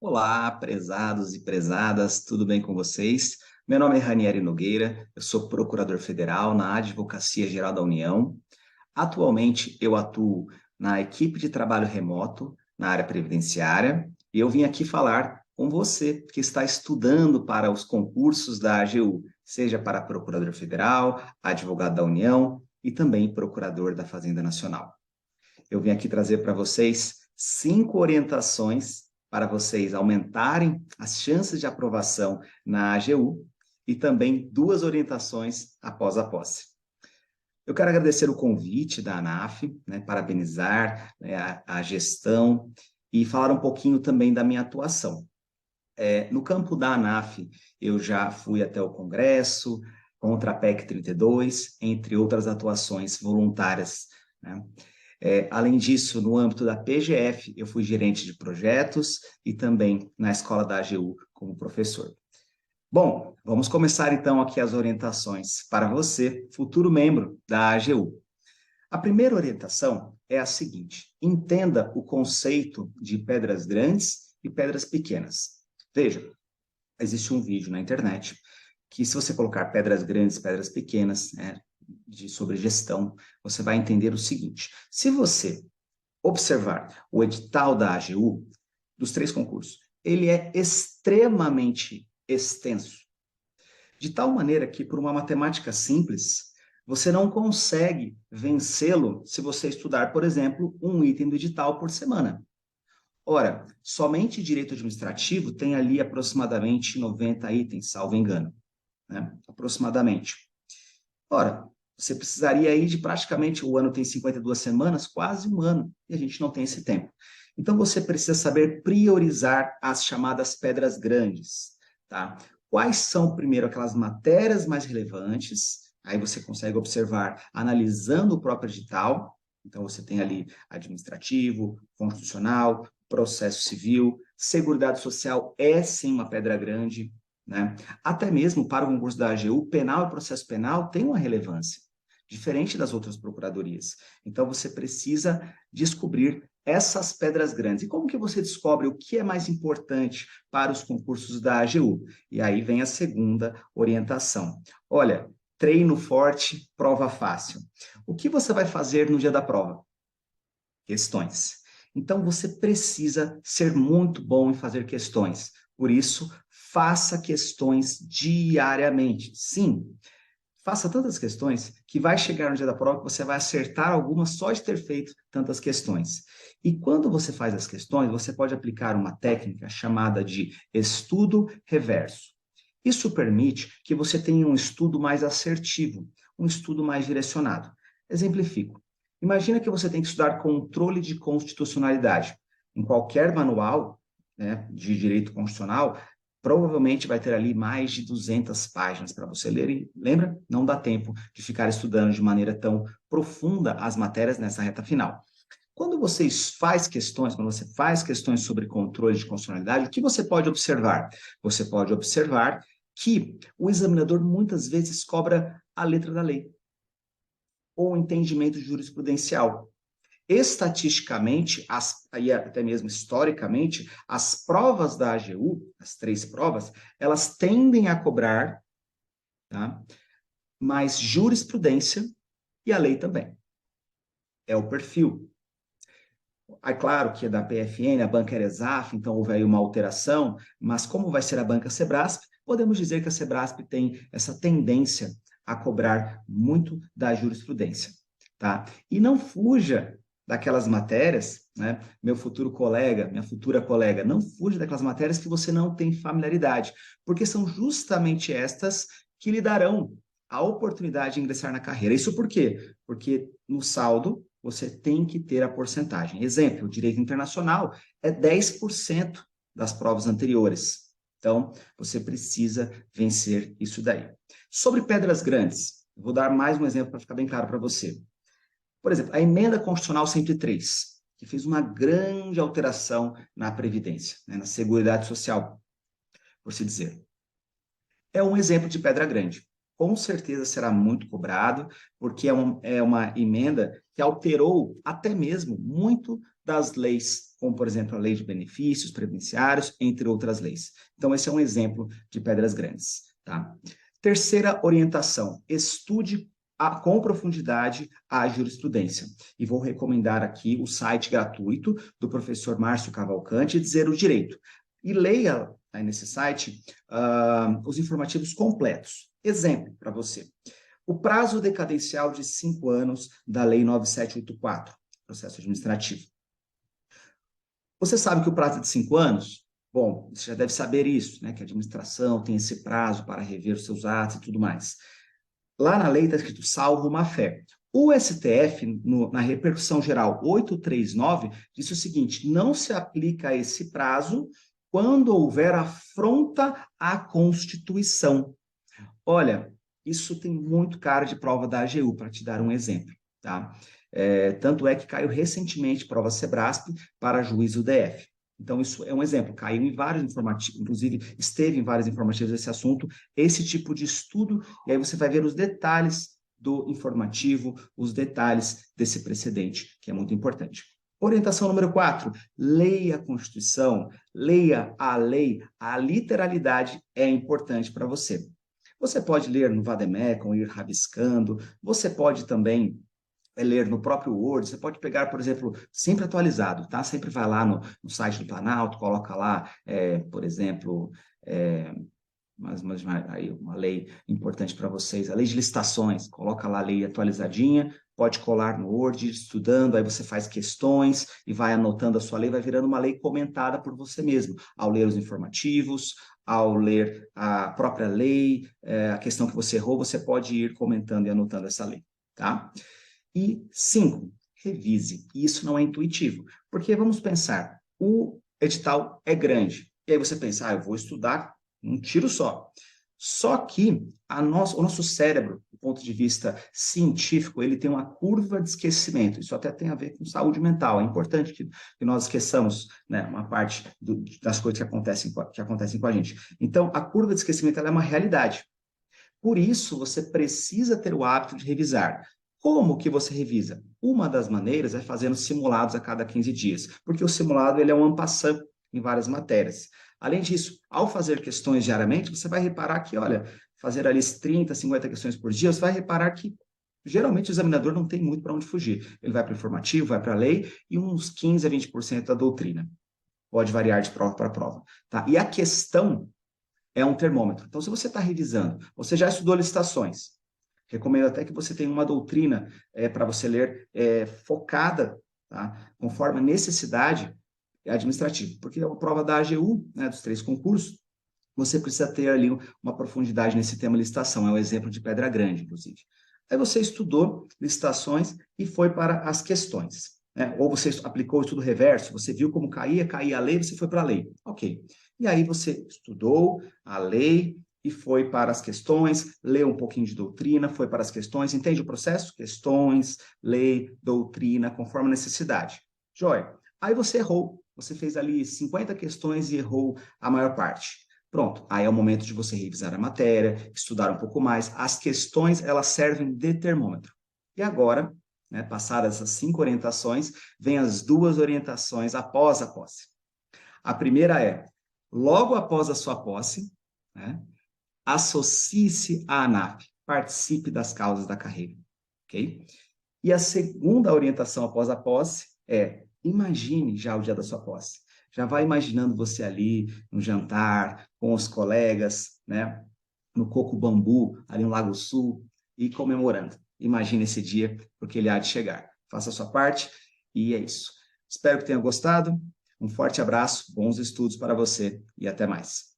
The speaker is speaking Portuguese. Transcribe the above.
Olá, prezados e prezadas, tudo bem com vocês? Meu nome é Ranieri Nogueira, eu sou procurador federal na Advocacia Geral da União. Atualmente, eu atuo na equipe de trabalho remoto na área previdenciária e eu vim aqui falar com você que está estudando para os concursos da AGU, seja para procurador federal, advogado da União e também procurador da Fazenda Nacional. Eu vim aqui trazer para vocês 5 orientações para vocês aumentarem as chances de aprovação na AGU e também 2 orientações após a posse. Eu quero agradecer o convite da ANAF, parabenizar a gestão e falar um pouquinho também da minha atuação. No campo da ANAF, eu já fui até o Congresso, contra a PEC 32, entre outras atuações voluntárias, né? Além disso, no âmbito da PGF, eu fui gerente de projetos e também na escola da AGU como professor. Bom, vamos começar então aqui as orientações para você, futuro membro da AGU. A primeira orientação é a seguinte: entenda o conceito de pedras grandes e pedras pequenas. Veja, existe um vídeo na internet que, se você colocar pedras grandes e pedras pequenas, sobre gestão, você vai entender o seguinte: se você observar o edital da AGU, dos 3 concursos, ele é extremamente extenso, de tal maneira que, por uma matemática simples, você não consegue vencê-lo se você estudar, por exemplo, um item do edital por semana. Ora, somente direito administrativo tem ali aproximadamente 90 itens, salvo engano, né? Aproximadamente. Ora, você precisaria aí de praticamente, o ano tem 52 semanas, quase um ano, e a gente não tem esse tempo. Então, você precisa saber priorizar as chamadas pedras grandes, tá? Quais são, primeiro, aquelas matérias mais relevantes? Aí você consegue observar analisando o próprio edital. Então, você tem ali administrativo, constitucional, processo civil, seguridade social é sim uma pedra grande, né? Até mesmo para o concurso da AGU, penal e processo penal tem uma relevância, diferente das outras procuradorias. Então, você precisa descobrir essas pedras grandes. E como que você descobre o que é mais importante para os concursos da AGU? E aí vem a segunda orientação. Olha, treino forte, prova fácil. O que você vai fazer no dia da prova? Questões. Então, você precisa ser muito bom em fazer questões. Por isso, faça questões diariamente. Sim, faça tantas questões que vai chegar no dia da prova que você vai acertar algumas só de ter feito tantas questões. E quando você faz as questões, você pode aplicar uma técnica chamada de estudo reverso. Isso permite que você tenha um estudo mais assertivo, um estudo mais direcionado. Exemplifico. Imagina que você tem que estudar controle de constitucionalidade. Em qualquer manual, né, de direito constitucional, provavelmente vai ter ali mais de 200 páginas para você ler. E lembra? Não dá tempo de ficar estudando de maneira tão profunda as matérias nessa reta final. Quando você faz questões sobre controle de constitucionalidade, o que você pode observar? Você pode observar que o examinador muitas vezes cobra a letra da lei ou entendimento jurisprudencial. Estatisticamente, e até mesmo historicamente, as provas da AGU, as 3 provas, elas tendem a cobrar, tá, mais jurisprudência e a lei também. É o perfil. É claro que é da PFN, a banca era ESAF, então houve aí uma alteração, mas como vai ser a banca Sebrasp, podemos dizer que a Sebrasp tem essa tendência a cobrar muito da jurisprudência, tá? E não fuja daquelas matérias, né? Meu futuro colega, minha futura colega, não fuja daquelas matérias que você não tem familiaridade, porque são justamente estas que lhe darão a oportunidade de ingressar na carreira. Isso por quê? Porque no saldo você tem que ter a porcentagem. Exemplo, direito internacional é 10% das provas anteriores. Então, você precisa vencer isso daí. Sobre pedras grandes, vou dar mais um exemplo para ficar bem claro para você. Por exemplo, a emenda constitucional 103, que fez uma grande alteração na Previdência, né, na Seguridade Social, por se dizer. É um exemplo de pedra grande. Com certeza será muito cobrado, porque é uma emenda que alterou até mesmo muito das leis como, por exemplo, a Lei de Benefícios Previdenciários, entre outras leis. Então, esse é um exemplo de pedras grandes, tá? Terceira orientação, estude com profundidade a jurisprudência. E vou recomendar aqui o site gratuito do professor Márcio Cavalcante, Dizer o Direito. E leia aí nesse site os informativos completos. Exemplo para você. O prazo decadencial de 5 anos da Lei 9784, processo administrativo. Você sabe que o prazo é de 5 anos? Bom, você já deve saber isso, né? Que a administração tem esse prazo para rever os seus atos e tudo mais. Lá na lei está escrito salvo má-fé. O STF, na repercussão geral 839, disse o seguinte: não se aplica a esse prazo quando houver afronta à Constituição. Olha, isso tem muito cara de prova da AGU, para te dar um exemplo, tá? Tanto é que caiu recentemente prova Sebrasp para juízo DF. Então, isso é um exemplo, caiu em vários informativos, inclusive esteve em vários informativos esse assunto, esse tipo de estudo, e aí você vai ver os detalhes do informativo, os detalhes desse precedente, que é muito importante. Orientação número 4, leia a Constituição, leia a lei, a literalidade é importante para você. Você pode ler no Vademecum, ir rabiscando, você pode também ler no próprio Word, você pode pegar, por exemplo, sempre atualizado, tá? Sempre vai lá no site do Planalto, coloca lá, por exemplo, aí uma lei importante para vocês, a lei de licitações, coloca lá a lei atualizadinha, pode colar no Word, estudando, aí você faz questões e vai anotando a sua lei, vai virando uma lei comentada por você mesmo, ao ler os informativos, ao ler a própria lei, a questão que você errou, você pode ir comentando e anotando essa lei, tá? E 5, revise. E isso não é intuitivo, porque vamos pensar, o edital é grande. E aí você pensa, eu vou estudar um tiro só. Só que o nosso cérebro, do ponto de vista científico, ele tem uma curva de esquecimento. Isso até tem a ver com saúde mental. É importante que nós esqueçamos, né, uma parte das coisas que acontecem com a gente. Então, a curva de esquecimento ela é uma realidade. Por isso, você precisa ter o hábito de revisar. Como que você revisa? Uma das maneiras é fazendo simulados a cada 15 dias, porque o simulado ele é um en passant em várias matérias. Além disso, ao fazer questões diariamente, você vai reparar que, olha, fazer ali 30, 50 questões por dia, você vai reparar que geralmente o examinador não tem muito para onde fugir. Ele vai para o informativo, vai para a lei e uns 15 a 20% da doutrina. Pode variar de prova para prova. Tá? E a questão é um termômetro. Então, se você está revisando, você já estudou licitações, recomendo até que você tenha uma doutrina para você ler focada, tá? Conforme a necessidade administrativa, porque é uma prova da AGU, né, dos 3 concursos, você precisa ter ali uma profundidade nesse tema licitação, é um exemplo de pedra grande, inclusive. Aí você estudou licitações e foi para as questões, né? Ou você aplicou o estudo reverso, você viu como caía a lei, você foi para a lei. Ok. E aí você estudou a lei e foi para as questões, leu um pouquinho de doutrina, foi para as questões, entende o processo? Questões, lei, doutrina, conforme a necessidade. Joia. Aí você errou, você fez ali 50 questões e errou a maior parte. Pronto, aí é o momento de você revisar a matéria, estudar um pouco mais. As questões, elas servem de termômetro. E agora, né, passadas essas 5 orientações, vem as 2 orientações após a posse. A primeira é, logo após a sua posse, né, associe-se à ANAF, participe das causas da carreira, ok? E a segunda orientação após a posse é, imagine já o dia da sua posse. Já vai imaginando você ali no jantar, com os colegas, né? No Coco Bambu, ali no Lago Sul, e comemorando. Imagine esse dia, porque ele há de chegar. Faça a sua parte e é isso. Espero que tenha gostado. Um forte abraço, bons estudos para você e até mais.